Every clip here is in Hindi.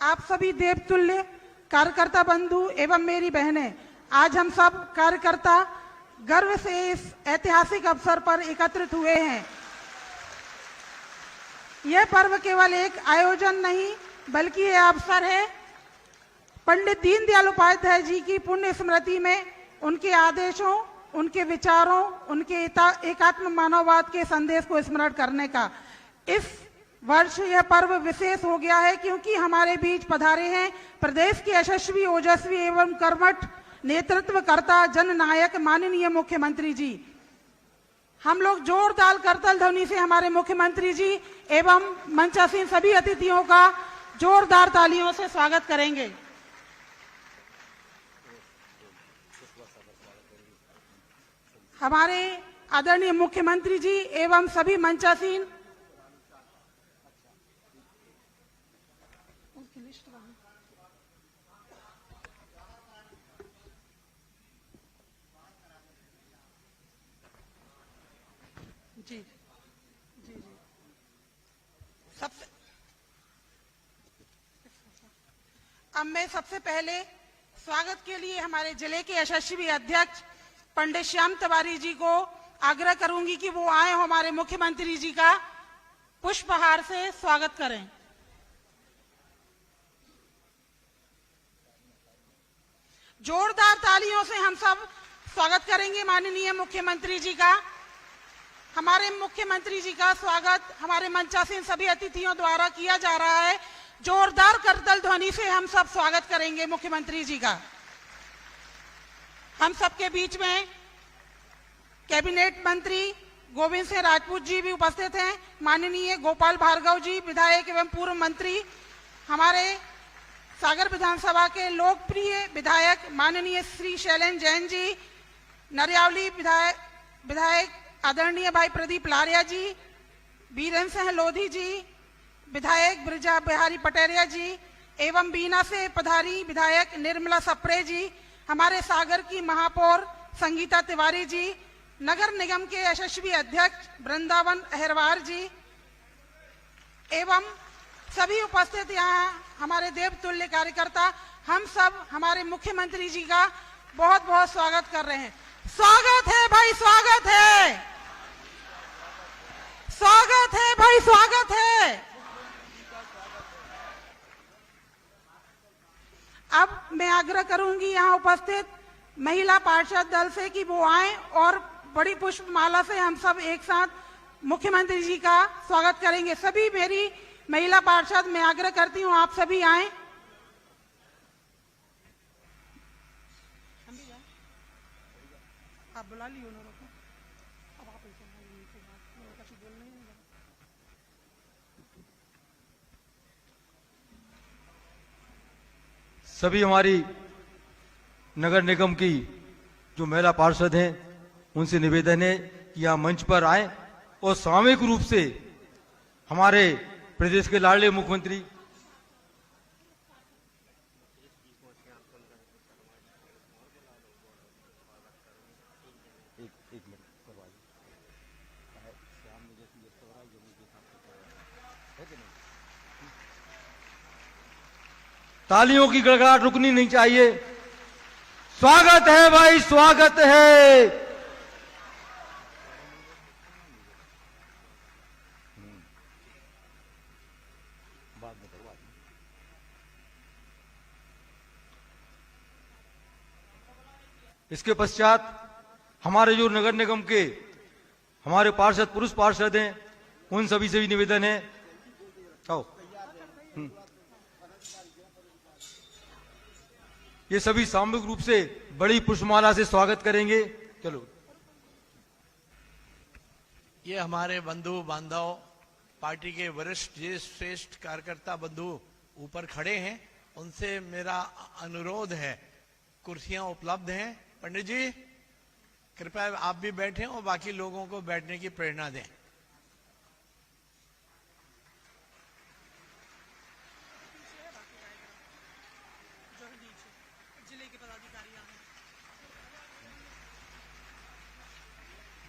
आप सभी देवतुल्य कार्यकर्ता बंधु एवं मेरी बहनें, आज हम सब कार्यकर्ता गर्व से इस ऐतिहासिक अवसर पर एकत्रित हुए हैं। यह पर्व केवल एक आयोजन नहीं बल्कि यह अवसर है पंडित दीनदयाल उपाध्याय जी की पुण्य स्मृति में उनके आदेशों, उनके विचारों, उनके एकात्म मानववाद के संदेश को स्मरण करने का। इस वर्ष यह पर्व विशेष हो गया है क्योंकि हमारे बीच पधारे हैं प्रदेश के यशस्वी, ओजस्वी एवं कर्मठ नेतृत्वकर्ता, जननायक माननीय मुख्यमंत्री जी। हम लोग जोरदार करतल ध्वनि से हमारे मुख्यमंत्री जी एवं मंचासीन सभी अतिथियों का जोरदार तालियों से स्वागत करेंगे। हमारे आदरणीय मुख्यमंत्री जी एवं सभी मंचासीन जी जी जी सबसे अब मैं सबसे पहले स्वागत के लिए हमारे जिले के यशस्वी अध्यक्ष पंडित श्याम तिवारी जी को आग्रह करूंगी कि वो आए हमारे मुख्यमंत्री जी का पुष्पहार से स्वागत करें। जोरदार तालियों से हम सब स्वागत करेंगे माननीय मुख्यमंत्री जी का। हमारे मुख्यमंत्री जी का स्वागत हमारे मंचासीन सभी अतिथियों द्वारा किया जा रहा है। जोरदार करतल ध्वनि से हम सब स्वागत करेंगे मुख्यमंत्री जी का। हम सबके बीच में कैबिनेट मंत्री गोविंद सिंह राजपूत जी भी उपस्थित हैं, माननीय गोपाल भार्गव जी विधायक एवं पूर्व मंत्री, हमारे सागर विधानसभा के लोकप्रिय विधायक माननीय श्री शैलेंद्र जैन जी, नरियावली विधायक आदरणीय भाई प्रदीप लारिया जी, बीरेन्द्र सिंह लोधी जी, विधायक ब्रिजा बिहारी पटेरिया जी एवं बीना से पधारी विधायक निर्मला सप्रे जी, हमारे सागर की महापौर संगीता तिवारी जी, नगर निगम के यशस्वी अध्यक्ष वृंदावन अहिरवार जी एवं सभी उपस्थित यहाँ हमारे देवतुल्य कार्यकर्ता, हम सब हमारे मुख्यमंत्री जी का बहुत बहुत स्वागत कर रहे हैं। स्वागत है भाई, स्वागत है, स्वागत है भाई, स्वागत है। अब मैं आग्रह करूंगी यहाँ उपस्थित महिला पार्षद दल से कि वो आए और बड़ी पुष्पमाला से हम सब एक साथ मुख्यमंत्री जी का स्वागत करेंगे। सभी मेरी महिला पार्षद मैं आग्रह करती हूँ आप सभी आए। आप बुला लियो ना, अब आप सभी हमारी नगर निगम की जो महिला पार्षद हैं उनसे निवेदन है कि यहाँ मंच पर आए और सामूहिक रूप से हमारे प्रदेश के लाडले मुख्यमंत्री तालियों की गड़गड़ाहट रुकनी नहीं चाहिए। स्वागत है भाई, स्वागत है। इसके पश्चात हमारे जो नगर निगम के हमारे पार्षद, पुरुष पार्षद हैं, उन सभी से भी निवेदन है आओ ये सभी सामूहिक रूप से बड़ी पुष्पमाला से स्वागत करेंगे। चलो, ये हमारे बंधु बांधव, पार्टी के वरिष्ठ श्रेष्ठ कार्यकर्ता बंधु ऊपर खड़े हैं, उनसे मेरा अनुरोध है, कुर्सियां उपलब्ध हैं। पंडित जी कृपया आप भी बैठें और बाकी लोगों को बैठने की प्रेरणा दें।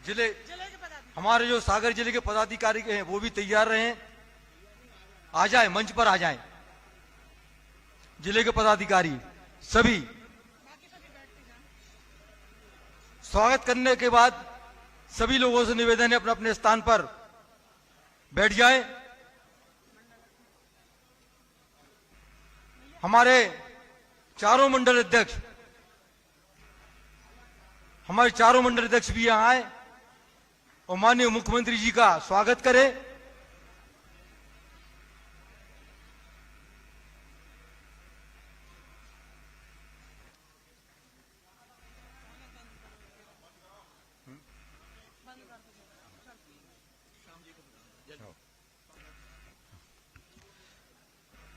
जिले हमारे जो सागर जिले के पदाधिकारी हैं वो भी तैयार रहे। आ जाए, मंच पर आ जाए। जिले के पदाधिकारी सभी स्वागत करने के बाद सभी लोगों से निवेदन है अपने अपने स्थान पर बैठ जाएं। हमारे चारों मंडल अध्यक्ष भी यहां आए और माननीय मुख्यमंत्री जी का स्वागत करें।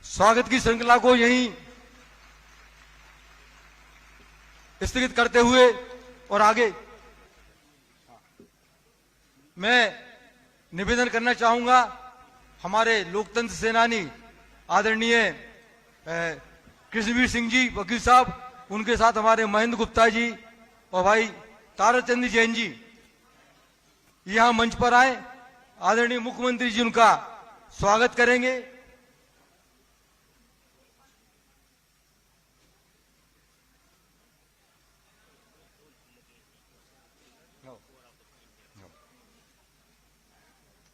स्वागत की श्रृंखला को यहीं स्थगित करते हुए और आगे मैं निवेदन करना चाहूंगा हमारे लोकतंत्र सेनानी आदरणीय कृष्णवीर सिंह जी वकील साहब, उनके साथ हमारे महेंद्र गुप्ता जी और भाई ताराचंद जैन जी यहां मंच पर आए। आदरणीय मुख्यमंत्री जी उनका स्वागत करेंगे।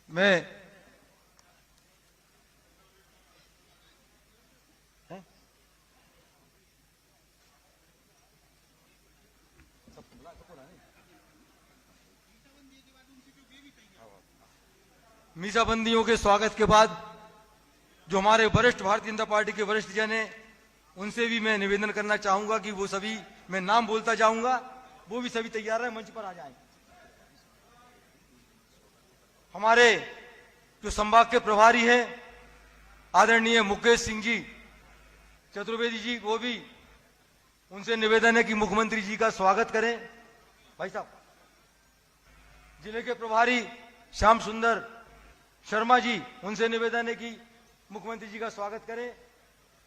मैं मीसाबंदियों के स्वागत के बाद जो हमारे वरिष्ठ भारतीय जनता पार्टी के वरिष्ठ जन हैं उनसे भी मैं निवेदन करना चाहूंगा कि वो सभी, मैं नाम बोलता जाऊंगा, वो भी सभी तैयार है, मंच पर आ जाएं। हमारे जो संभाग के प्रभारी हैं आदरणीय मुकेश सिंह जी चतुर्वेदी जी, वो भी, उनसे निवेदन है कि मुख्यमंत्री जी का स्वागत करें। भाई साहब, जिले के प्रभारी श्याम सुंदर शर्मा जी, उनसे निवेदन है कि मुख्यमंत्री जी का स्वागत करें।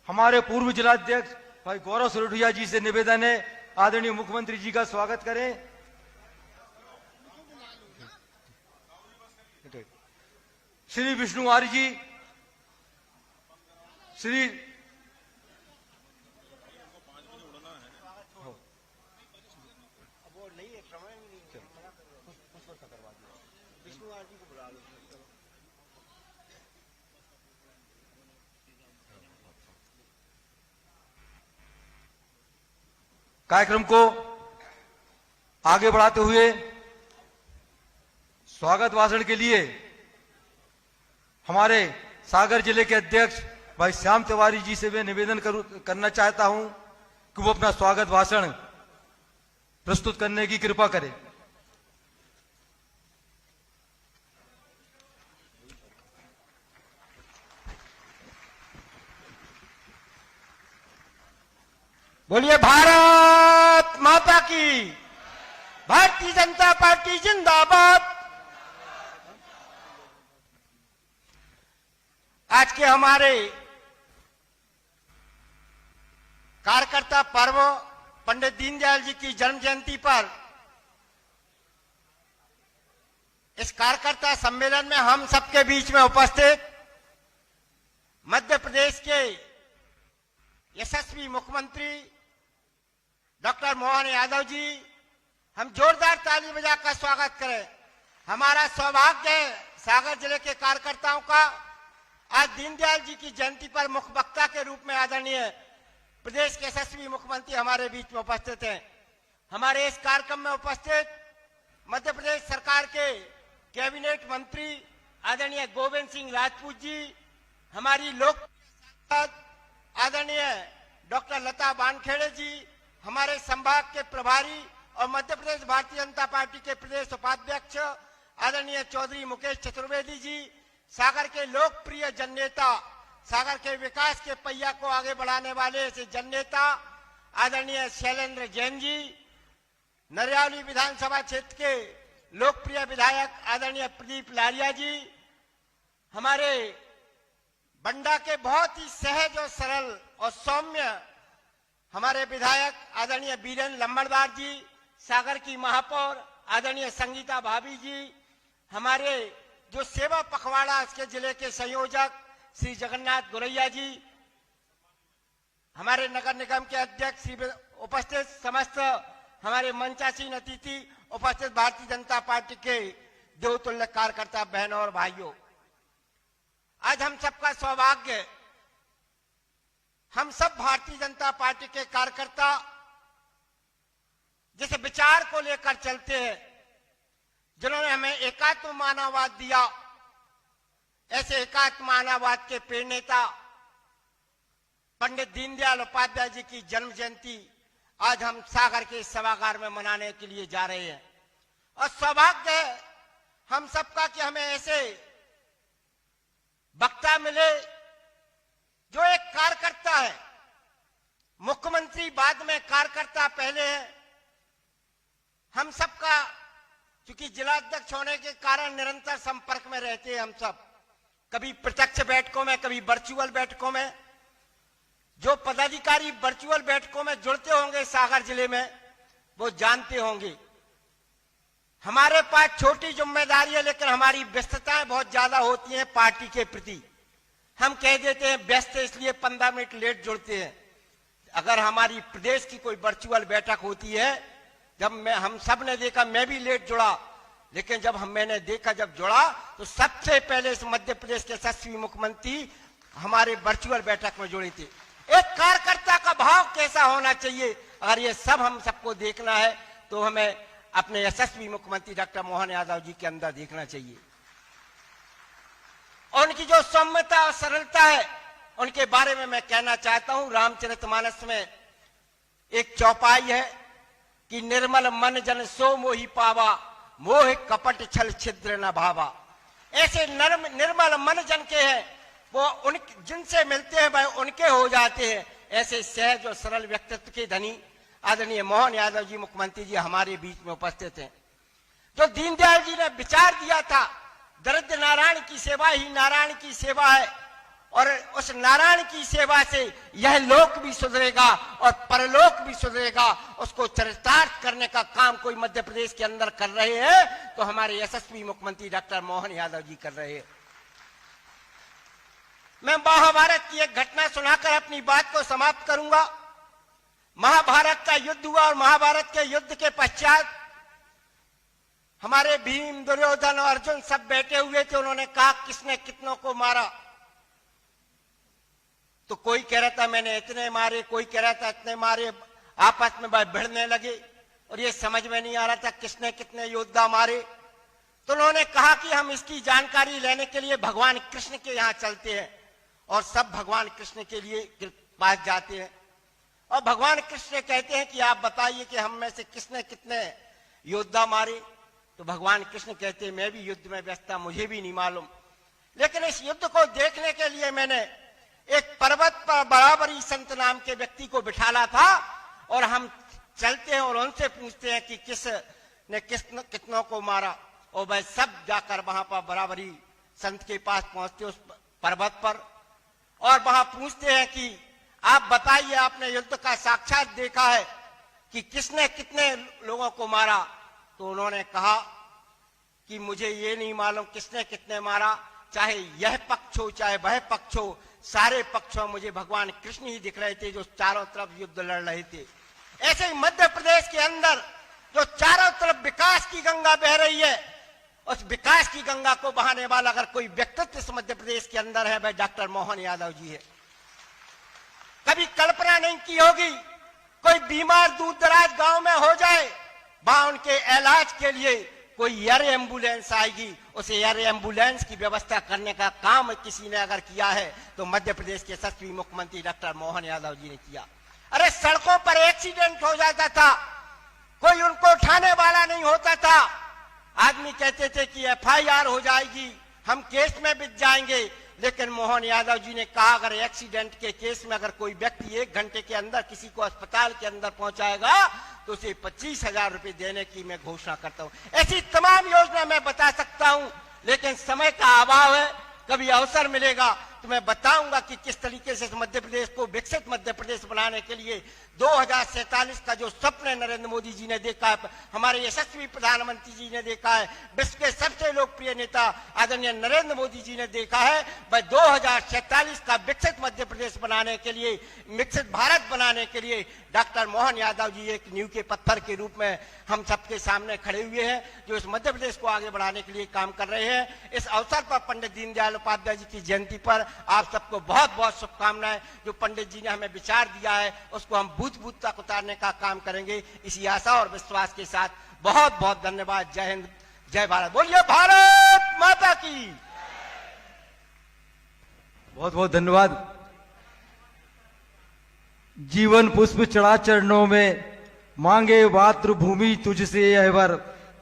हमारे पूर्व जिलाध्यक्ष भाई गौरव सरोठिया जी से निवेदन है आदरणीय मुख्यमंत्री जी का स्वागत करें। श्री विष्णु आर्य जी, श्री कार्यक्रम को आगे बढ़ाते हुए स्वागत भाषण के लिए हमारे सागर जिले के अध्यक्ष भाई श्याम तिवारी जी से मैं निवेदन करना चाहता हूं कि वो अपना स्वागत भाषण प्रस्तुत करने की कृपा करें। बोलिए भारत माता की, भारतीय जनता पार्टी जिंदाबाद। आज के हमारे कार्यकर्ता पर्व पंडित दीनदयाल जी की जन्म जयंती पर इस कार्यकर्ता सम्मेलन में हम सबके बीच में उपस्थित मध्य प्रदेश के यशस्वी मुख्यमंत्री डॉक्टर मोहन यादव जी, हम जोरदार ताली बजाकर स्वागत करें। हमारा सौभाग्य है सागर जिले के कार्यकर्ताओं का आज दीनदयाल जी की जयंती पर मुख्य वक्ता के रूप में आदरणीय प्रदेश के यशस्वी मुख्यमंत्री हमारे बीच में उपस्थित हैं। हमारे इस कार्यक्रम में उपस्थित मध्य प्रदेश सरकार के कैबिनेट मंत्री आदरणीय गोविंद सिंह राजपूत जी, हमारी लोक आदरणीय डॉक्टर लता बानखेड़े जी, हमारे संभाग के प्रभारी और मध्य प्रदेश भारतीय जनता पार्टी के प्रदेश उपाध्यक्ष आदरणीय चौधरी मुकेश चतुर्वेदी जी, सागर के लोकप्रिय जननेता, सागर के विकास के पहिया को आगे बढ़ाने वाले ऐसे जननेता आदरणीय शैलेंद्र जैन जी, नरियावली विधानसभा क्षेत्र के लोकप्रिय विधायक आदरणीय प्रदीप लारिया जी, हमारे बंडा के बहुत ही सहज और सरल और सौम्य हमारे विधायक आदरणीय बीरेन लंबड़दार जी, सागर की महापौर आदरणीय संगीता भाभी जी, हमारे जो सेवा पखवाड़ा इसके जिले के संयोजक श्री जगन्नाथ गुरैया जी, हमारे नगर निगम के अध्यक्ष श्री उपस्थित समस्त हमारे मंचासीन अतिथि, उपस्थित भारतीय जनता पार्टी के देवतुल्य कार्यकर्ता बहनों और भाइयों, आज हम सबका सौभाग्य है, हम सब भारतीय जनता पार्टी के कार्यकर्ता जिस विचार को लेकर चलते हैं, जिन्होंने हमें एकात्म मानववाद दिया, ऐसे एकात्म मानववाद के प्रेरणेता पंडित दीनदयाल उपाध्याय जी की जन्म जयंती आज हम सागर के सभागार में मनाने के लिए जा रहे हैं। और सौभाग्य है हम सबका कि हमें ऐसे वक्ता मिले जो एक कार्यकर्ता है, मुख्यमंत्री बाद में, कार्यकर्ता पहले है। हम सबका चूंकि जिलाध्यक्ष होने के कारण निरंतर संपर्क में रहते हैं हम सब, कभी प्रत्यक्ष बैठकों में, कभी वर्चुअल बैठकों में। जो पदाधिकारी वर्चुअल बैठकों में जुड़ते होंगे सागर जिले में, वो जानते होंगे हमारे पास छोटी जिम्मेदारी है, लेकिन हमारी व्यस्तताएं बहुत ज्यादा होती हैं पार्टी के प्रति। हम कह देते हैं व्यस्त है, इसलिए 15 मिनट लेट जुड़ते हैं। अगर हमारी प्रदेश की कोई वर्चुअल बैठक होती है, जब हम सब ने देखा, मैं भी लेट जुड़ा, लेकिन मैंने देखा, जब जुड़ा तो सबसे पहले इस मध्य प्रदेश के यशस्वी मुख्यमंत्री हमारे वर्चुअल बैठक में जुड़े थे। एक कार्यकर्ता का भाव कैसा होना चाहिए, अगर ये सब हम सबको देखना है तो हमें अपने यशस्वी मुख्यमंत्री डॉक्टर मोहन यादव जी के अंदर देखना चाहिए। और उनकी जो सौम्यता और सरलता है, उनके बारे में मैं कहना चाहता हूं। रामचरितमानस में एक चौपाई है कि निर्मल मन जन सो मोहि पावा, मोह कपट छल छिद्र न भावा। ऐसे निर्मल मन जन के हैं, वो उन जिनसे मिलते हैं भाई उनके हो जाते हैं। ऐसे सहज और सरल व्यक्तित्व के धनी आदरणीय मोहन यादव जी मुख्यमंत्री जी हमारे बीच में उपस्थित हैं। जो दीनदयाल जी ने विचार दिया था, दरिद्र नारायण की सेवा ही नारायण की सेवा है, और उस नारायण की सेवा से यह लोक भी सुधरेगा और परलोक भी सुधरेगा, उसको चरितार्थ करने का काम कोई मध्य प्रदेश के अंदर कर रहे हैं तो हमारे यशस्वी मुख्यमंत्री डॉक्टर मोहन यादव जी कर रहे हैं। मैं महाभारत की एक घटना सुनाकर अपनी बात को समाप्त करूंगा। महाभारत का युद्ध हुआ और महाभारत के युद्ध के पश्चात हमारे भीम, दुर्योधन और अर्जुन सब बैठे हुए थे। उन्होंने कहा किसने कितनों को मारा, तो कोई कह रहा था मैंने इतने मारे, कोई कह रहा था इतने मारे। आपस में भिड़ने लगे और ये समझ में नहीं आ रहा था किसने कितने योद्धा मारे। तो उन्होंने कहा कि हम इसकी जानकारी लेने के लिए भगवान कृष्ण के यहाँ चलते हैं, और सब भगवान कृष्ण के लिए पास जाते हैं। और भगवान कृष्ण कहते हैं कि आप बताइए कि हम में से किसने कितने योद्धा मारे। तो भगवान कृष्ण कहते हैं मैं भी युद्ध में व्यस्त था, मुझे भी नहीं मालूम, लेकिन इस युद्ध को देखने के लिए मैंने एक पर्वत पर बराबरी संत नाम के व्यक्ति को बिठाला था, और हम चलते हैं और उनसे पूछते हैं कि किसने कितनों को मारा। और वह सब जाकर वहां पर बराबरी संत के पास पहुंचते उस पर्वत पर, और वहां पूछते हैं कि आप बताइए, आपने युद्ध का साक्षात देखा है कि किसने कितने लोगों को मारा। तो उन्होंने कहा कि मुझे ये नहीं मालूम किसने कितने मारा, चाहे यह पक्ष हो चाहे वह पक्ष हो, सारे पक्षों मुझे भगवान कृष्ण ही दिख रहे थे जो चारों तरफ युद्ध लड़ रहे थे। ऐसे ही मध्य प्रदेश के अंदर जो चारों तरफ विकास की गंगा बह रही है, उस विकास की गंगा को बहाने वाला अगर कोई व्यक्तित्व इस मध्य प्रदेश के अंदर है, वह डॉक्टर मोहन यादव जी है। कभी कल्पना नहीं की होगी कोई बीमार दूर दराज गांव में हो जाए, वहां उनके इलाज के लिए कोई एयर एम्बुलेंस आएगी, उस एयर एम्बुलेंस की व्यवस्था करने का काम किसी ने अगर किया है तो मध्य प्रदेश के यशस्वी मुख्यमंत्री डॉक्टर मोहन यादव जी ने किया। अरे सड़कों पर एक्सीडेंट हो जाता था, कोई उनको उठाने वाला नहीं होता था। आदमी कहते थे कि FIR हो जाएगी, हम केस में बिक जाएंगे, लेकिन मोहन यादव जी ने कहा अगर एक्सीडेंट के केस में अगर कोई व्यक्ति 1 घंटे के अंदर किसी को अस्पताल के अंदर पहुंचाएगा तो उसे 25,000 रुपए देने की मैं घोषणा करता हूं। ऐसी तमाम योजना मैं बता सकता हूं, लेकिन समय का अभाव है। कभी अवसर मिलेगा तो मैं बताऊंगा कि किस तरीके से इस मध्य प्रदेश को विकसित मध्य प्रदेश बनाने के लिए 2047 का जो स्वप्न नरेंद्र मोदी जी ने देखा है, हमारे यशस्वी प्रधानमंत्री जी ने देखा है, विश्व के सबसे लोकप्रिय नेता आदरणीय नरेंद्र मोदी जी ने देखा है, वह 2047 का विकसित मध्य प्रदेश बनाने के लिए, विकसित भारत बनाने के लिए डॉक्टर मोहन यादव जी एक नींव के पत्थर के रूप में हम सबके सामने खड़े हुए हैं, जो इस मध्य प्रदेश को आगे बढ़ाने के लिए काम कर रहे हैं। इस अवसर पर पंडित दीनदयाल उपाध्याय जी की जयंती पर आप सबको बहुत बहुत शुभकामनाएं। जो पंडित जी ने हमें विचार दिया है उसको हम बूथ बूथ तक उतारने का काम करेंगे, इसी आशा और विश्वास के साथ बहुत बहुत धन्यवाद। जय हिंद, जय भारत। बोलिए भारत माता की। बहुत बहुत धन्यवाद। जीवन पुष्प चढ़ा चरणों में, मांगे मातृभूमि तुझसे यह वर,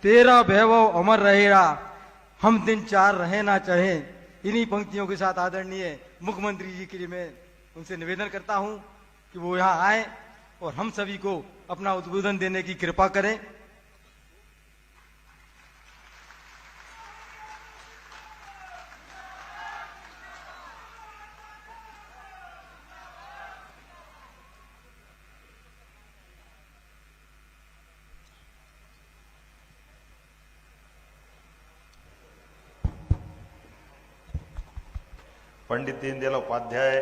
तेरा वैभव अमर रहेगा, हम दिन चार रहे ना चाहें। इन्हीं पंक्तियों के साथ आदरणीय मुख्यमंत्री जी के लिए मैं उनसे निवेदन करता हूं कि वो यहाँ आए और हम सभी को अपना उद्बोधन देने की कृपा करें। पंडित दीनदयाल उपाध्याय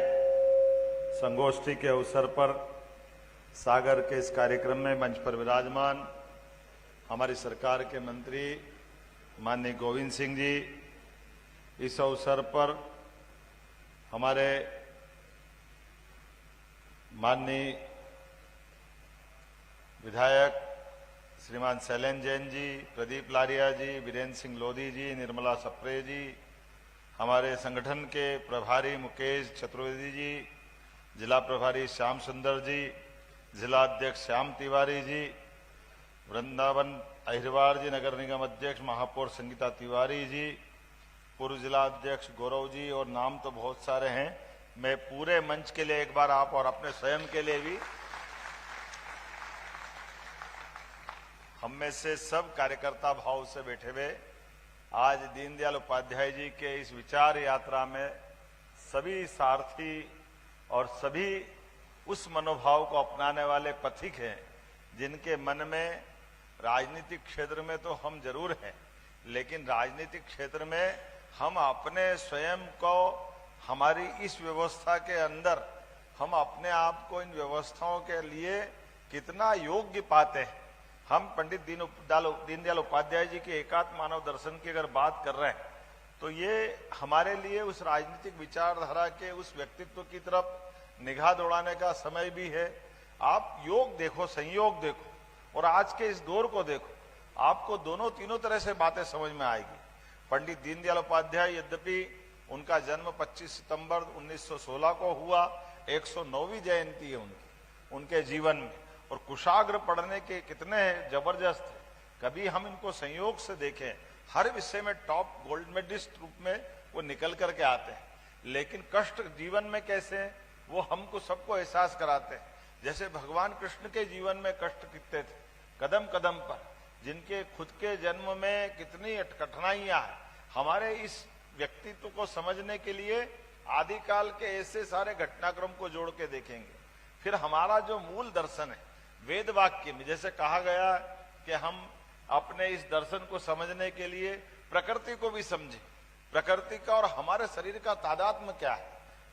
संगोष्ठी के अवसर पर सागर के इस कार्यक्रम में मंच पर विराजमान हमारी सरकार के मंत्री माननीय गोविंद सिंह जी, इस अवसर पर हमारे माननीय विधायक श्रीमान शैलेंद्र जैन जी, प्रदीप लारिया जी, वीरेंद्र सिंह लोधी जी, निर्मला सप्रे जी, हमारे संगठन के प्रभारी मुकेश चतुर्वेदी जी, जिला प्रभारी श्याम सुंदर जी, जिला अध्यक्ष श्याम तिवारी जी, वृंदावन अहिरवार जी, नगर निगम अध्यक्ष महापौर संगीता तिवारी जी, पूर्व जिला अध्यक्ष गौरव जी, और नाम तो बहुत सारे हैं। मैं पूरे मंच के लिए एक बार आप और अपने स्वयं के लिए भी, हम में से सब कार्यकर्ता भाव से बैठे हुए आज दीनदयाल उपाध्याय जी के इस विचार यात्रा में सभी सारथी और सभी उस मनोभाव को अपनाने वाले पथिक हैं जिनके मन में राजनीतिक क्षेत्र में तो हम जरूर हैं, लेकिन राजनीतिक क्षेत्र में हम अपने स्वयं को, हमारी इस व्यवस्था के अंदर हम अपने आप को इन व्यवस्थाओं के लिए कितना योग्य पाते हैं। हम पंडित दीनदयाल उपाध्याय जी के एकात्म मानव दर्शन की अगर बात कर रहे हैं तो ये हमारे लिए उस राजनीतिक विचारधारा के उस व्यक्तित्व की तरफ निगाह दौड़ाने का समय भी है। आप योग देखो, संयोग देखो और आज के इस दौर को देखो, आपको दोनों तीनों तरह से बातें समझ में आएगी। पंडित दीनदयाल उपाध्याय, यद्यपि उनका जन्म 25 सितंबर 1916 को हुआ, 109वीं जयंती है उनके जीवन में, और कुशाग्र पढ़ने के कितने जबरदस्त है। कभी हम इनको संयोग से देखें, हर विषय में टॉप गोल्ड मेडलिस्ट रूप में वो निकल करके आते हैं, लेकिन कष्ट जीवन में कैसे हैं वो हमको सबको एहसास कराते हैं। जैसे भगवान कृष्ण के जीवन में कष्ट कितने थे, कदम कदम पर, जिनके खुद के जन्म में कितनी कठिनाइयां हैं। हमारे इस व्यक्तित्व को समझने के लिए आदिकाल के ऐसे सारे घटनाक्रम को जोड़ के देखेंगे। फिर हमारा जो मूल दर्शन है वेद वाक्य में, जैसे कहा गया कि हम अपने इस दर्शन को समझने के लिए प्रकृति को भी समझें, प्रकृति का और हमारे शरीर का तादात्म्य क्या है,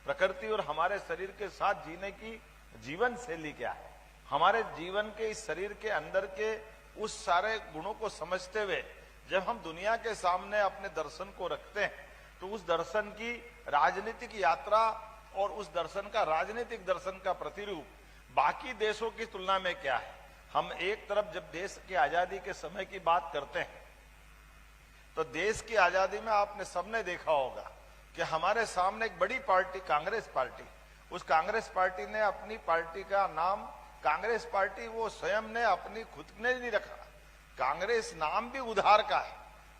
प्रकृति और हमारे शरीर के साथ जीने की जीवन शैली क्या है, हमारे जीवन के इस शरीर के अंदर के उस सारे गुणों को समझते हुए जब हम दुनिया के सामने अपने दर्शन को रखते हैं तो उस दर्शन की राजनीतिक यात्रा और उस दर्शन का राजनीतिक दर्शन का प्रतिरूप बाकी देशों की तुलना में क्या है। हम एक तरफ जब देश की आजादी के समय की बात करते हैं तो देश की आजादी में आपने सबने देखा होगा कि हमारे सामने एक बड़ी पार्टी कांग्रेस पार्टी, उस कांग्रेस पार्टी ने अपनी पार्टी का नाम कांग्रेस पार्टी वो स्वयं ने अपनी खुद ने नहीं रखा। कांग्रेस नाम भी उधार का है,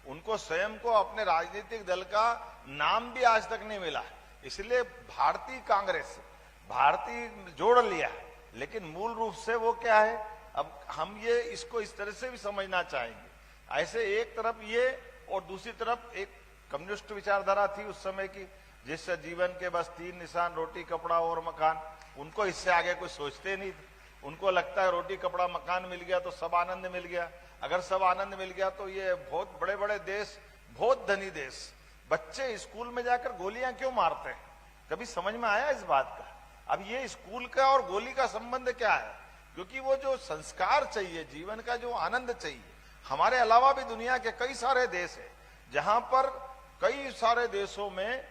उनको स्वयं को अपने राजनीतिक दल का नाम भी आज तक नहीं मिला, इसलिए भारतीय कांग्रेस भारतीय जोड़ लिया, लेकिन मूल रूप से वो क्या है। अब हम ये इसको इस तरह से भी समझना चाहेंगे। ऐसे एक तरफ ये और दूसरी तरफ एक कम्युनिस्ट विचारधारा थी उस समय की, जिस जीवन के बस 3 निशान, रोटी कपड़ा और मकान, उनको इससे आगे कुछ सोचते नहीं थे। उनको लगता है रोटी कपड़ा मकान मिल गया तो सब आनंद मिल गया। अगर सब आनंद मिल गया तो ये बहुत बड़े बड़े देश, बहुत धनी देश, बच्चे स्कूल में जाकर गोलियां क्यों मारते हैं? कभी समझ में आया इस बात का? अब ये स्कूल का और गोली का संबंध क्या है? क्योंकि वो जो संस्कार चाहिए, जीवन का जो आनंद चाहिए, हमारे अलावा भी दुनिया के कई सारे देश है जहां पर कई सारे देशों में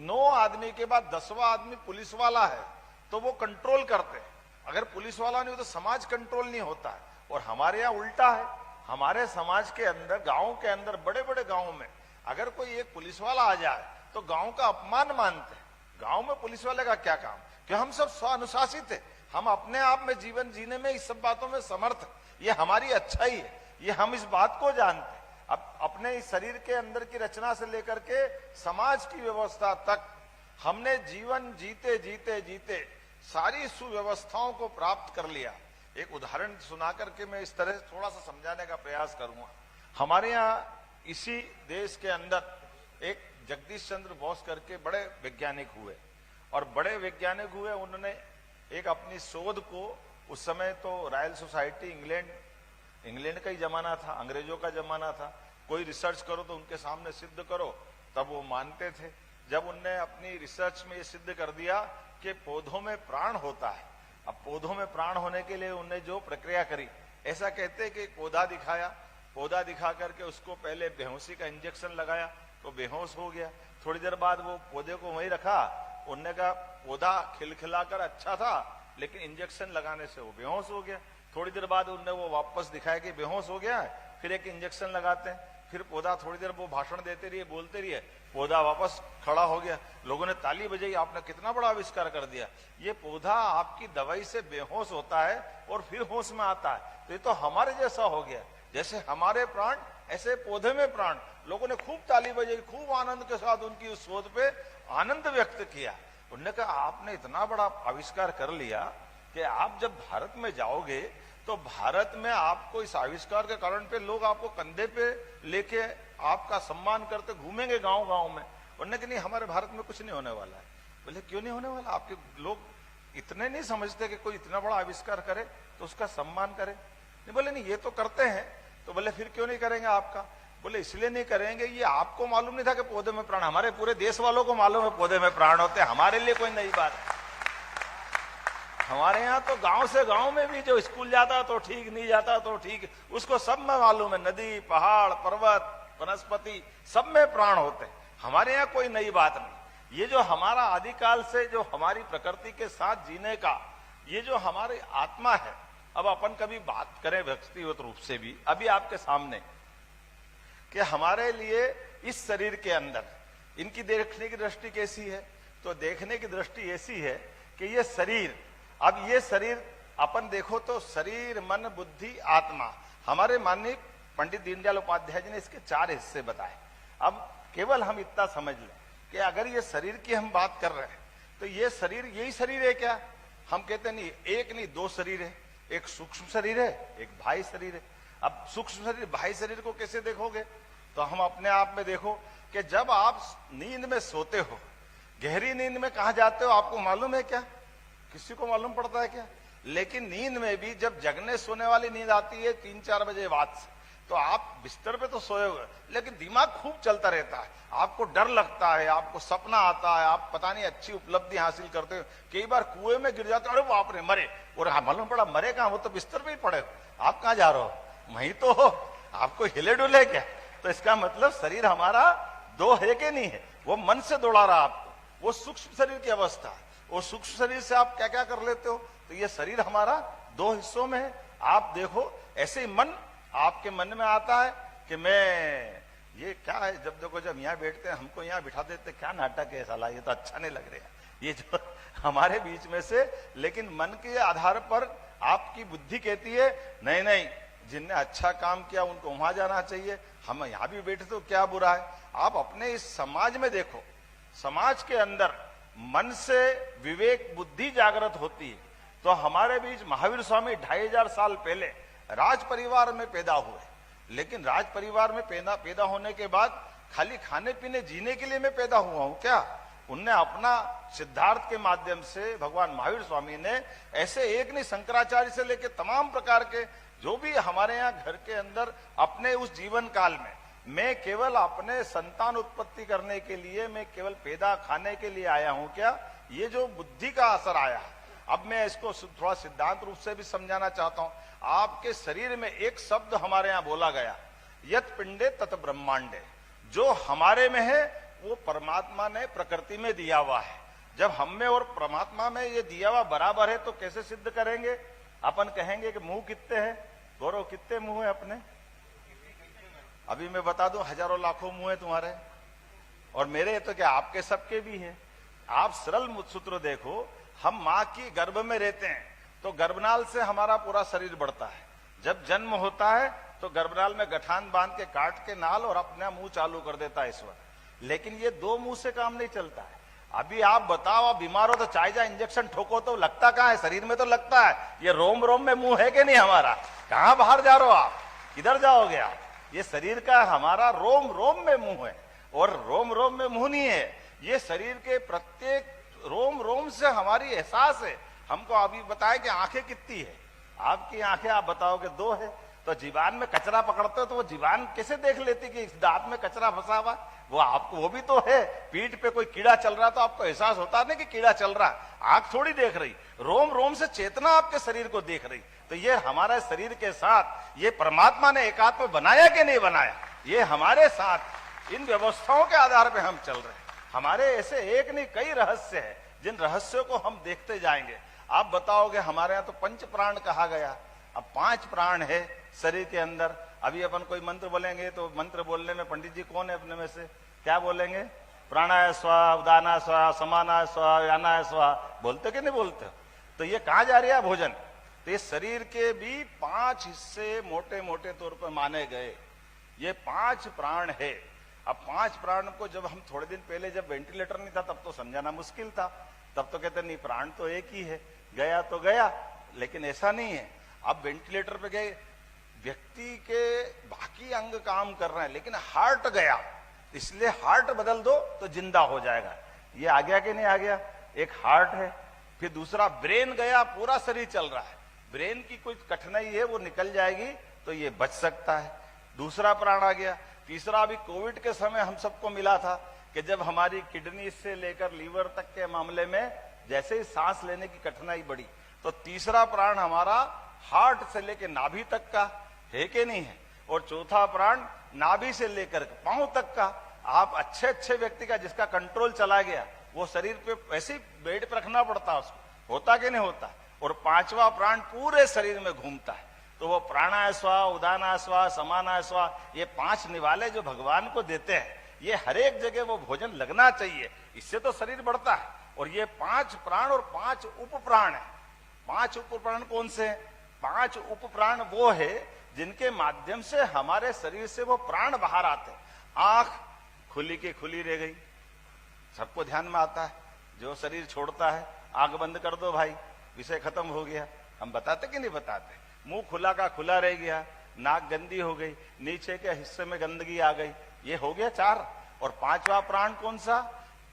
9 आदमी के बाद 10वां आदमी पुलिस वाला है तो वो कंट्रोल करते हैं। अगर पुलिस वाला नहीं हो तो समाज कंट्रोल नहीं होता है। और हमारे यहाँ उल्टा है। हमारे समाज के अंदर, गांव के अंदर, बड़े बड़े गांव में अगर कोई एक पुलिस वाला आ जाए तो गांव का अपमान मानते हैं। गांव में पुलिस वाले का क्या काम? कि हम सब स्वानुशासित है, हम अपने आप में जीवन जीने में इस सब बातों में समर्थ है, ये हमारी अच्छाई है, ये हम इस बात को जानते हैं। अब अपने इस शरीर के अंदर की रचना से लेकर के समाज की व्यवस्था तक हमने जीवन जीते जीते जीते सारी सुव्यवस्थाओं को प्राप्त कर लिया। एक उदाहरण सुना करके मैं इस तरह से थोड़ा सा समझाने का प्रयास करूंगा। हमारे यहाँ इसी देश के अंदर एक जगदीश चंद्र बोस करके बड़े वैज्ञानिक हुए, और बड़े वैज्ञानिक हुए, उन्होंने एक अपनी शोध को, उस समय तो रॉयल सोसाइटी इंग्लैंड का ही जमाना था, अंग्रेजों का जमाना था, कोई रिसर्च करो तो उनके सामने सिद्ध करो तब वो मानते थे। जब उनने अपनी रिसर्च में ये सिद्ध कर दिया कि पौधों में प्राण होता है, अब पौधों में प्राण होने के लिए उनने जो प्रक्रिया करी, ऐसा कहते हैं कि एक पौधा दिखाया, पौधा दिखा करके उसको पहले बेहोशी का इंजेक्शन लगाया तो बेहोश हो गया। थोड़ी देर बाद वो पौधे को वहीं रखा, उनने कहा पौधा खिलखिलाकर अच्छा था लेकिन इंजेक्शन लगाने से वो बेहोश हो गया। थोड़ी देर बाद उनने वो वापस दिखाया कि बेहोश हो गया है, फिर एक इंजेक्शन लगाते हैं, फिर पौधा थोड़ी देर वो भाषण देते रहिए, बोलते रहिए, पौधा वापस खड़ा हो गया। लोगों ने ताली बजाई, आपने कितना बड़ा आविष्कार कर दिया, ये पौधा आपकी दवाई से बेहोश होता है और फिर होश में आता है। तो ये तो हमारे जैसा हो गया, जैसे हमारे प्राण ऐसे पौधे में प्राण। लोगों ने खूब ताली बजाई, खूब आनंद के साथ उनकी उस शोध पे आनंद व्यक्त किया। उन्होंने कहा आपने इतना बड़ा आविष्कार कर लिया कि आप जब भारत में जाओगे तो भारत में आपको इस आविष्कार के कारण पे लोग आपको कंधे पे लेके आपका सम्मान करते घूमेंगे गांव गांव में। उन्होंने कहा नहीं, हमारे भारत में कुछ नहीं होने वाला है। बोले क्यों नहीं होने वाला? आपके लोग इतने नहीं समझते कि कोई इतना बड़ा आविष्कार करे तो उसका सम्मान करे? नहीं, बोले नहीं, ये तो करते हैं। तो बोले फिर क्यों नहीं करेंगे आपका? बोले इसलिए नहीं करेंगे, ये आपको मालूम नहीं था कि पौधे में प्राण, हमारे पूरे देश वालों को मालूम है पौधे में प्राण होते हैं, हमारे लिए कोई नई बात है। हमारे यहाँ तो गांव से गांव में भी जो स्कूल जाता तो ठीक, नहीं जाता तो ठीक, उसको सब में मालूम है, नदी, पहाड़, पर्वत, वनस्पति, सब में प्राण होते हैं। हमारे यहाँ कोई नई बात नहीं। ये जो हमारा आदिकाल से जो हमारी प्रकृति के साथ जीने का ये जो हमारी आत्मा है, अब अपन कभी बात करें व्यक्तिगत रूप से भी अभी आपके सामने कि हमारे लिए इस शरीर के अंदर इनकी देखने की दृष्टि कैसी है, तो देखने की दृष्टि ऐसी है कि ये शरीर, अब ये शरीर अपन देखो तो शरीर, मन, बुद्धि, आत्मा, हमारे माननीय पंडित दीनदयाल उपाध्याय जी ने इसके 4 हिस्से बताए। अब केवल हम इतना समझ लें कि अगर ये शरीर की हम बात कर रहे हैं तो ये शरीर यही शरीर है क्या? हम कहते नहीं, एक नहीं 2 शरीर है, एक सूक्ष्म शरीर है, एक बाह्य शरीर है। अब सूक्ष्म शरीर बाह्य शरीर को कैसे देखोगे? तो हम अपने आप में देखो कि जब आप नींद में सोते हो, गहरी नींद में कहां जाते हो आपको मालूम है क्या? किसी को मालूम पड़ता है क्या? लेकिन नींद में भी जब जगने सोने वाली नींद आती है 3-4 बजे बाद से, तो आप बिस्तर पे तो सोए हुए लेकिन दिमाग खूब चलता रहता है, आपको डर लगता है, आपको सपना आता है, आप पता नहीं अच्छी उपलब्धि हासिल करते हो, कई बार कुएं में गिर जाते हो, अरे बाप रे मरे, और मालूम पड़ा मरे कहां, वो तो बिस्तर पे ही पड़े हो, आप कहां जा रहे हो? वहीं तो हो, आपको हिले डुले क्या? तो इसका मतलब शरीर हमारा 2 है कि नहीं है? वो मन से दौड़ा रहा आपको, वो सूक्ष्म शरीर की अवस्था है। वो सूक्ष्म शरीर से आप क्या क्या कर लेते हो? तो ये शरीर हमारा 2 हिस्सों में है। आप देखो ऐसे ही मन आपके मन में आता है कि मैं ये क्या है, जब देखो जब यहाँ बैठते हैं हमको यहाँ बिठा देते, क्या नाटक है साला, ये तो अच्छा नहीं लग रहा ये जो हमारे बीच में से। लेकिन मन के आधार पर आपकी बुद्धि कहती है नहीं नहीं, जिनने अच्छा काम किया उनको वहां जाना चाहिए, हम यहाँ भी बैठे तो क्या बुरा है? आप अपने इस समाज में देखो, समाज के अंदर मन से विवेक बुद्धि जागृत होती है। तो हमारे बीच महावीर स्वामी 2500 साल पहले राज परिवार में पैदा हुए, लेकिन राज परिवार में पैदा होने के बाद खाली खाने पीने जीने के लिए मैं पैदा हुआ हूं क्या? उनने अपना सिद्धार्थ के माध्यम से भगवान महावीर स्वामी ने ऐसे एक नहीं, शंकराचार्य से लेकर तमाम प्रकार के जो भी हमारे यहाँ घर के अंदर अपने उस जीवन काल में मैं केवल अपने संतान उत्पत्ति करने के लिए, मैं केवल पैदा खाने के लिए आया हूं क्या, ये जो बुद्धि का असर आया है। अब मैं इसको थोड़ा सिद्धांत रूप से भी समझाना चाहता हूं। आपके शरीर में एक शब्द हमारे यहाँ बोला गया, यत पिंडे तत ब्रह्मांडे, जो हमारे में है वो परमात्मा ने प्रकृति में दिया हुआ है। जब हम में और परमात्मा में ये दिया हुआ बराबर है तो कैसे सिद्ध करेंगे? अपन कहेंगे कि मुंह कितने हैं? गौरव कितने मुंह है अपने? अभी मैं बता दूं, हजारों लाखों मुंह है तुम्हारे और मेरे, तो क्या आपके सबके भी है। आप सरल सूत्र देखो, हम मां की गर्भ में रहते हैं तो गर्भनाल से हमारा पूरा शरीर बढ़ता है। जब जन्म होता है तो गर्भनाल में गठान बांध के काट के नाल और अपना मुंह चालू कर देता है ईश्वर। लेकिन ये दो मुंह से काम नहीं चलता है। अभी आप बताओ, आप बीमार हो तो चाइजा इंजेक्शन ठोको तो लगता कहां है? शरीर में तो लगता है। ये रोम रोम में मुंह है कि नहीं हमारा? कहां बाहर जा रहे हो आप? किधर जाओगे आप? ये शरीर का हमारा रोम रोम में मुंह है और रोम रोम में मुंह नहीं है। ये शरीर के प्रत्येक रोम रोम से हमारी एहसास है। हमको अभी बताया कि आंखें कितनी है, आपकी आंखें आप बताओगे 2 है, तो जीवान में कचरा पकड़ते हो तो वो जीवान कैसे देख लेती कि इस दांत में कचरा फंसा हुआ? वो आपको, वो भी तो है। पीठ पे कोई कीड़ा चल रहा तो आपको एहसास होता नहीं कि कीड़ा चल रहा, आंख थोड़ी देख रही, रोम रोम से चेतना आपके शरीर को देख रही। तो ये हमारे शरीर के साथ ये परमात्मा ने एकात्म बनाया कि नहीं बनाया? ये हमारे साथ इन व्यवस्थाओं के आधार पर हम चल रहे हैं। हमारे ऐसे एक नहीं कई रहस्य है, जिन रहस्यों को हम देखते जाएंगे। आप बताओगे हमारे यहाँ तो पंच प्राण कहा गया, अब 5 प्राण है शरीर के अंदर। अभी अपन कोई मंत्र बोलेंगे तो मंत्र बोलने में पंडित जी कौन है अपने में से? क्या बोलेंगे? प्राणाय स्वाहा, उदानाय स्वाहा, समानाय स्वाहा, व्यानाय स्वाहा, बोलते कि नहीं बोलते? तो ये कहां जा रहा है भोजन? तो ये शरीर के भी 5 हिस्से मोटे मोटे तौर पर माने गए। ये 5 प्राण है। अब 5 प्राण को जब हम थोड़े दिन पहले, जब वेंटिलेटर नहीं था तब तो समझाना मुश्किल था। तब तो कहते नहीं, प्राण तो एक ही है, गया तो गया। लेकिन ऐसा नहीं है। अब वेंटिलेटर पे गए, व्यक्ति के बाकी अंग काम कर रहे हैं लेकिन हार्ट गया, इसलिए हार्ट बदल दो तो जिंदा हो जाएगा। ये आ गया कि नहीं आ गया? एक हार्ट है। फिर दूसरा ब्रेन गया, पूरा शरीर चल रहा है। ब्रेन की कोई कठिनाई है वो निकल जाएगी तो ये बच सकता है, दूसरा प्राण आ गया। तीसरा अभी कोविड के समय हम सबको मिला था कि जब हमारी किडनी से लेकर लीवर तक के मामले में जैसे ही सांस लेने की कठिनाई बढ़ी तो तीसरा प्राण हमारा हार्ट से लेकर नाभि तक का है कि नहीं है? और चौथा प्राण नाभि से लेकर पांव तक का। आप अच्छे अच्छे व्यक्ति का जिसका कंट्रोल चला गया वो शरीर पे वैसे ही बेड पे रखना पड़ता है उसको, होता कि नहीं होता? और 5वां प्राण पूरे शरीर में घूमता है। तो वो प्राणाय स्वाहा, उदानाय स्वाहा, समानाय स्वाहा, ये 5 निवाले जो भगवान को देते हैं, ये हर एक जगह वो भोजन लगना चाहिए, इससे तो शरीर बढ़ता है। और ये 5 प्राण और 5 उप प्राण है। 5 उप प्राण कौन से हैं? 5 उप प्राण वो है जिनके माध्यम से हमारे शरीर से वो प्राण बाहर आते हैं। आंख खुली की खुली रह गई, सबको ध्यान में आता है। जो शरीर छोड़ता है, आंख बंद कर दो भाई, विषय खत्म हो गया। हम बताते कि नहीं बताते? मुंह खुला का खुला रह गया, नाक गंदी हो गई, नीचे के हिस्से में गंदगी आ गई, ये हो गया 4। और 5वां प्राण कौन सा?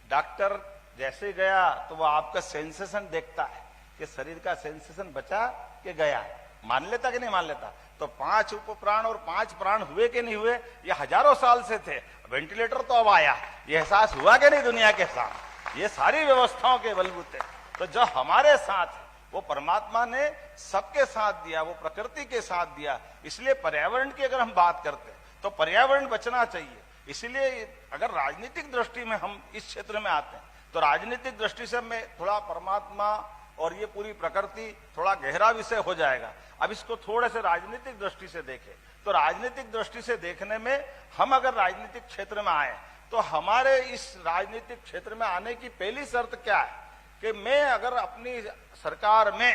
डॉक्टर जैसे गया तो वो आपका सेंसेशन देखता है कि शरीर का सेंसेशन बचा के गया, मान लेता कि नहीं मान लेता? तो 5 उप प्राण और 5 प्राण हुए कि नहीं हुए? ये हजारों साल से थे। वेंटिलेटर तो अब आया, ये एहसास हुआ कि नहीं दुनिया के साथ? ये सारी व्यवस्थाओं के बलबूते। तो जो हमारे साथ है वो परमात्मा ने सबके साथ दिया, वो प्रकृति के साथ दिया। इसलिए पर्यावरण की अगर हम बात करते हैं तो पर्यावरण बचना चाहिए। इसलिए अगर राजनीतिक दृष्टि में हम इस क्षेत्र में आते हैं तो राजनीतिक दृष्टि से मैं थोड़ा परमात्मा और ये पूरी प्रकृति थोड़ा गहरा विषय हो जाएगा। अब इसको थोड़े से राजनीतिक दृष्टि से देखें तो राजनीतिक दृष्टि से देखने में हम अगर राजनीतिक क्षेत्र में आए तो हमारे इस राजनीतिक क्षेत्र में आने की पहली शर्त क्या है कि मैं अगर अपनी सरकार में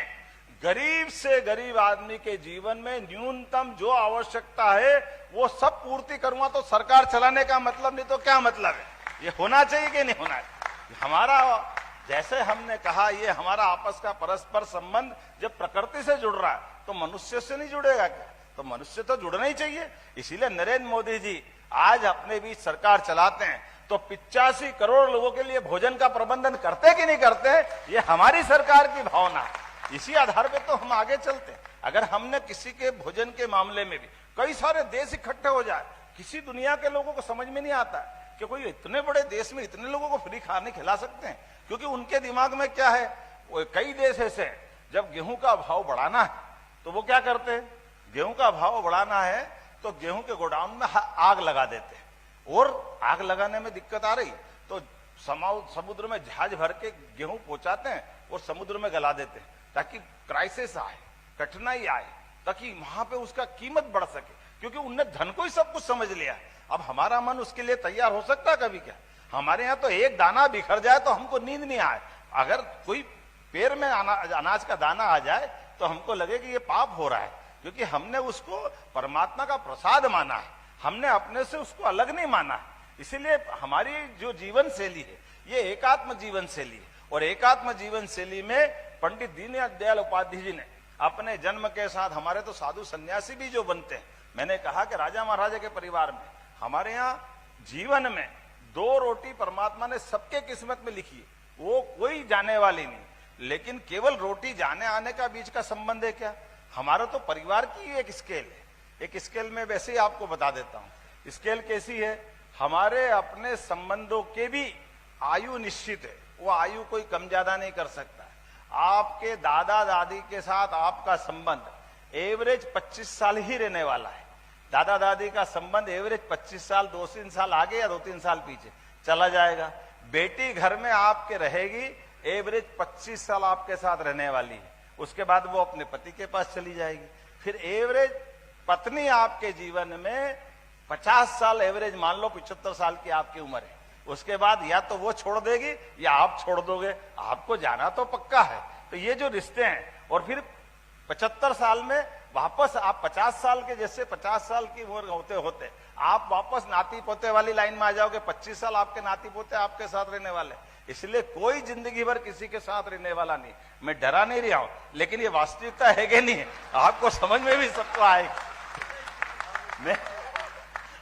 गरीब से गरीब आदमी के जीवन में न्यूनतम जो आवश्यकता है वो सब पूर्ति करूंगा तो सरकार चलाने का मतलब, नहीं तो क्या मतलब है? ये होना चाहिए कि नहीं होना चाहिए? हमारा, जैसे हमने कहा, ये हमारा आपस का परस्पर संबंध जब प्रकृति से जुड़ रहा है तो मनुष्य से नहीं जुड़ेगा क्या? तो मनुष्य तो जुड़ना ही चाहिए। इसीलिए नरेंद्र मोदी जी आज अपने बीच सरकार चलाते हैं। तो 85 करोड़ लोगों के लिए भोजन का प्रबंधन करते कि नहीं करते, ये हमारी सरकार की भावना है। इसी आधार पे तो हम आगे चलते हैं। अगर हमने किसी के भोजन के मामले में भी कई सारे देश इकट्ठे हो जाए, किसी दुनिया के लोगों को समझ में नहीं आता कि कोई इतने बड़े देश में इतने लोगों को फ्री खाने खिला सकते हैं, क्योंकि उनके दिमाग में क्या है, कई देश ऐसे हैं, जब गेहूं का भाव बढ़ाना है तो वो क्या करते हैं, गेहूं का भाव बढ़ाना है तो गेहूं के गोडाउन में आग लगा देते हैं, और आग लगाने में दिक्कत आ रही तो समुद्र में जहाज भर के गेहूं पहुंचाते हैं और समुद्र में गला देते हैं, ताकि क्राइसिस आए, कठिनाई आए, ताकि वहां पे उसका कीमत बढ़ सके, क्योंकि उनने धन को ही सब कुछ समझ लिया। अब हमारा मन उसके लिए तैयार हो सकता है कभी? क्या हमारे यहाँ तो एक दाना बिखर जाए तो हमको नींद नहीं आए, अगर कोई पैर में अनाज का दाना आ जाए तो हमको लगे कि ये पाप हो रहा है, क्योंकि हमने उसको परमात्मा का प्रसाद माना है, हमने अपने से उसको अलग नहीं माना है। इसीलिए हमारी जो जीवन शैली है ये एकात्म जीवन शैली है, और एकात्म जीवन शैली में पंडित दीनदयाल उपाध्याय जी ने अपने जन्म के साथ, हमारे तो साधु सन्यासी भी जो बनते हैं, मैंने कहा कि राजा महाराजा के परिवार में हमारे यहाँ जीवन में 2 रोटी परमात्मा ने सबके किस्मत में लिखी है, वो कोई जाने वाली नहीं, लेकिन केवल रोटी जाने आने का बीच का संबंध है क्या? हमारा तो परिवार की एक स्केल है। एक स्केल में वैसे ही आपको बता देता हूं, स्केल कैसी है, हमारे अपने संबंधों के भी आयु निश्चित है, वो आयु कोई कम ज्यादा नहीं कर सकता है। आपके दादा दादी के साथ आपका संबंध एवरेज 25 साल ही रहने वाला है। दादा दादी का संबंध एवरेज 25 साल, 2-3 साल आगे या 2-3 साल पीछे चला जाएगा। बेटी घर में आपके रहेगी, एवरेज 25 साल आपके साथ रहने वाली है, उसके बाद वो अपने पति के पास चली जाएगी। फिर एवरेज पत्नी आपके जीवन में 50 साल, एवरेज मान लो 75 साल की आपकी उम्र है, उसके बाद या तो वो छोड़ देगी या आप छोड़ दोगे, आपको जाना तो पक्का है। तो ये जो रिश्ते हैं, और फिर 75 साल में वापस आप 50 साल के, जैसे 50 साल की उम्र होते होते आप वापस नाती पोते वाली लाइन में आ जाओगे, 25 साल आपके नाती पोते आपके साथ रहने वाले। इसलिए कोई जिंदगी भर किसी के साथ रहने वाला नहीं। मैं डरा नहीं रहा हूं, लेकिन ये वास्तविकता है कि नहीं, आपको समझ में भी सबको आएगा। मैं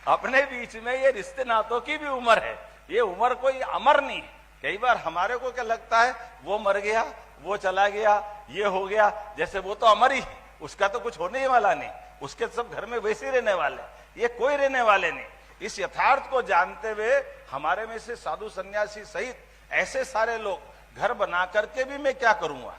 अपने बीच में ये रिश्ते नातों की भी उम्र है, ये उम्र कोई अमर नहीं है। कई बार हमारे को क्या लगता है, वो मर गया, वो चला गया, ये हो गया, जैसे वो तो अमर ही है, उसका तो कुछ होने ही वाला नहीं, उसके सब घर में वैसे ही रहने वाले, ये कोई रहने वाले नहीं। इस यथार्थ को जानते हुए हमारे में से साधु सन्यासी सहित ऐसे सारे लोग घर बना करके भी मैं क्या करूंगा,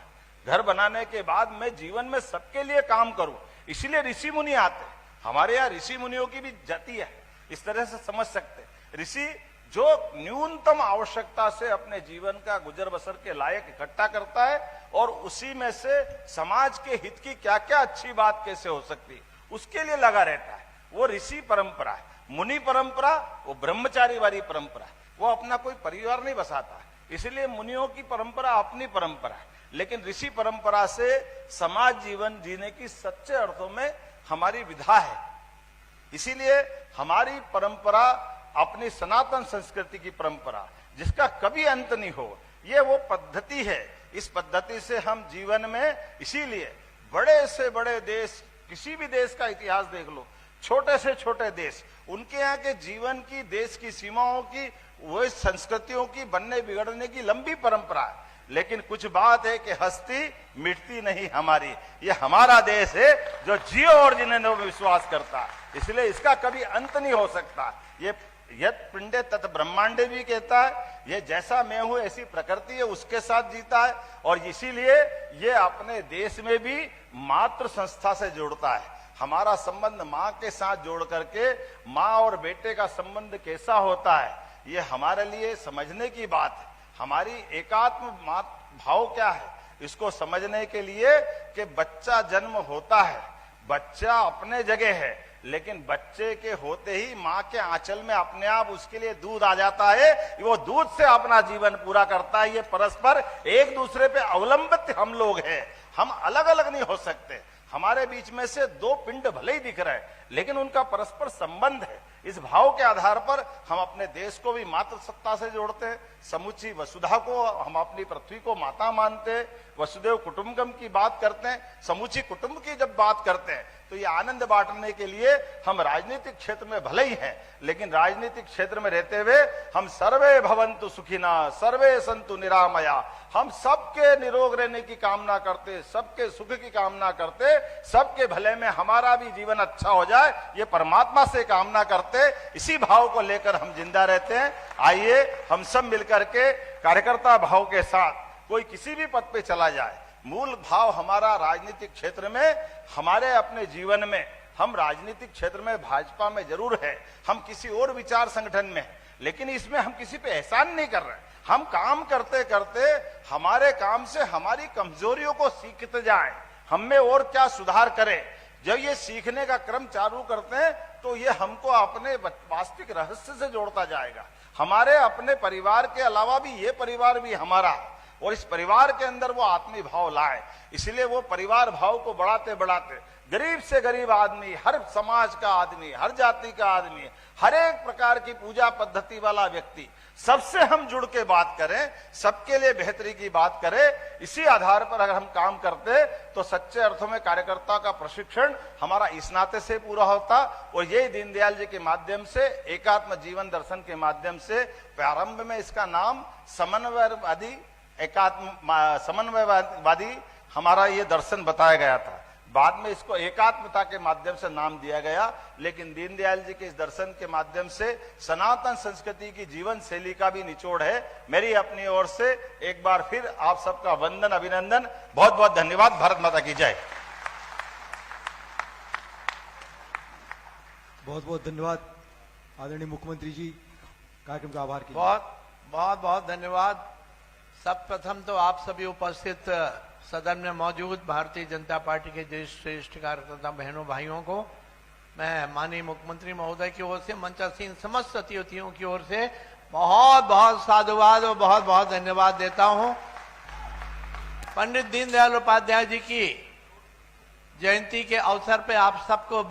घर बनाने के बाद मैं जीवन में सबके लिए काम करूं। इसीलिए ऋषि मुनि आते, हमारे यहाँ ऋषि मुनियों की भी जाति है, इस तरह से समझ सकते। ऋषि जो न्यूनतम आवश्यकता से अपने जीवन का गुजर बसर के लायक इकट्ठा करता है, और उसी में से समाज के हित की क्या क्या अच्छी बात कैसे हो सकती है उसके लिए लगा रहता है, वो ऋषि परंपरा है। मुनि परंपरा वो ब्रह्मचारी वाली परंपरा है, वो अपना कोई परिवार नहीं बसाता, इसलिए मुनियों की परंपरा अपनी परंपरा है। लेकिन ऋषि परंपरा से समाज जीवन जीने की सच्चे अर्थों में हमारी विधा है। इसीलिए हमारी परंपरा अपनी सनातन संस्कृति की परंपरा, जिसका कभी अंत नहीं हो, ये वो पद्धति है। इस पद्धति से हम जीवन में, इसीलिए बड़े से बड़े देश, किसी भी देश का इतिहास देख लो, छोटे से छोटे देश, उनके यहाँ के जीवन की, देश की सीमाओं की, वो संस्कृतियों की बनने बिगड़ने की लंबी परंपरा है। लेकिन कुछ बात है कि हस्ती मिटती नहीं हमारी, ये हमारा देश है जो जियो और जिन्हें विश्वास करता है, इसलिए इसका कभी अंत नहीं हो सकता। ये यत पिंडे तत् ब्रह्मांडे भी कहता है, ये जैसा मैं हूं ऐसी प्रकृति है, उसके साथ जीता है। और इसीलिए ये अपने देश में भी मातृ संस्था से जोड़ता है। हमारा संबंध माँ के साथ जोड़ करके माँ और बेटे का संबंध कैसा होता है, ये हमारे लिए समझने की बात है। हमारी एकात्म भाव क्या है, इसको समझने के लिए कि बच्चा जन्म होता है, बच्चा अपने जगह है, लेकिन बच्चे के होते ही माँ के आंचल में अपने आप उसके लिए दूध आ जाता है, वो दूध से अपना जीवन पूरा करता है। ये परस्पर एक दूसरे पे अवलंबित हम लोग हैं, हम अलग अलग नहीं हो सकते। हमारे बीच में से 2 पिंड भले ही दिख रहे हैं, लेकिन उनका परस्पर संबंध है। इस भाव के आधार पर हम अपने देश को भी मातृ सत्ता से जोड़ते हैं, समुची वसुधा को हम अपनी पृथ्वी को माता मानते हैं, वसुदेव कुटुंबकम की बात करते हैं। समुची कुटुंब की जब बात करते हैं तो ये आनंद बांटने के लिए हम राजनीतिक क्षेत्र में भले ही हैं, लेकिन राजनीतिक क्षेत्र में रहते हुए हम सर्वे भवन्तु सुखिना सर्वे सन्तु निरामया, हम सबके निरोग रहने की कामना करते, सबके सुख की कामना करते, सबके भले में हमारा भी जीवन अच्छा हो जाए, ये परमात्मा से कामना करते, इसी भाव को लेकर हम जिंदा रहते हैं। आइए हम सब मिलकर के कार्यकर्ता भाव के साथ कोई किसी भी पद पे चला जाए, मूल भाव हमारा राजनीतिक क्षेत्र में, हमारे अपने जीवन में, हम राजनीतिक क्षेत्र में भाजपा में जरूर है, हम किसी और विचार संगठन में हैं, लेकिन इसमें हम किसी पे एहसान नहीं कर रहे। हम काम करते करते हमारे काम से हमारी कमजोरियों को सीखते जाएं, हम में और क्या सुधार करें। जब ये सीखने का क्रम चालू करते हैं तो ये हमको अपने वास्तविक रहस्य से जोड़ता जाएगा। हमारे अपने परिवार के अलावा भी ये परिवार भी हमारा है, और इस परिवार के अंदर वो आत्मीय भाव लाए। इसलिए वो परिवार भाव को बढ़ाते बढ़ाते गरीब से गरीब आदमी, हर समाज का आदमी, हर जाति का आदमी, हर एक प्रकार की पूजा पद्धति वाला व्यक्ति, सबसे हम जुड़ के बात करें, सबके लिए बेहतरी की बात करें। इसी आधार पर अगर हम काम करते तो सच्चे अर्थों में कार्यकर्ता का प्रशिक्षण हमारा इस नाते से पूरा होता। और यही दीनदयाल जी के माध्यम से, एकात्म जीवन दर्शन के माध्यम से, प्रारंभ में इसका नाम समन्वयवादी हमारा ये दर्शन बताया गया था, बाद में इसको एकात्मता के माध्यम से नाम दिया गया। लेकिन दीनदयाल जी के इस दर्शन के माध्यम से सनातन संस्कृति की जीवन शैली का भी निचोड़ है। मेरी अपनी ओर से एक बार फिर आप सबका वंदन, अभिनंदन, बहुत बहुत धन्यवाद। भारत माता की जय। बहुत बहुत धन्यवाद आदरणीय मुख्यमंत्री जी, कार्यक्रम का आभार की बहुत धन्यवाद। सब प्रथम तो आप सभी उपस्थित सदन में मौजूद भारतीय जनता पार्टी के ज्येष्ठ श्रेष्ठ कार्यकर्ता बहनों भाइयों को मैं माननीय मुख्यमंत्री महोदय की ओर से, मंचासीन समस्त अतिथियों की ओर से बहुत बहुत साधुवाद और बहुत बहुत धन्यवाद देता हूं। पंडित दीनदयाल उपाध्याय जी की जयंती के अवसर पे आप सबको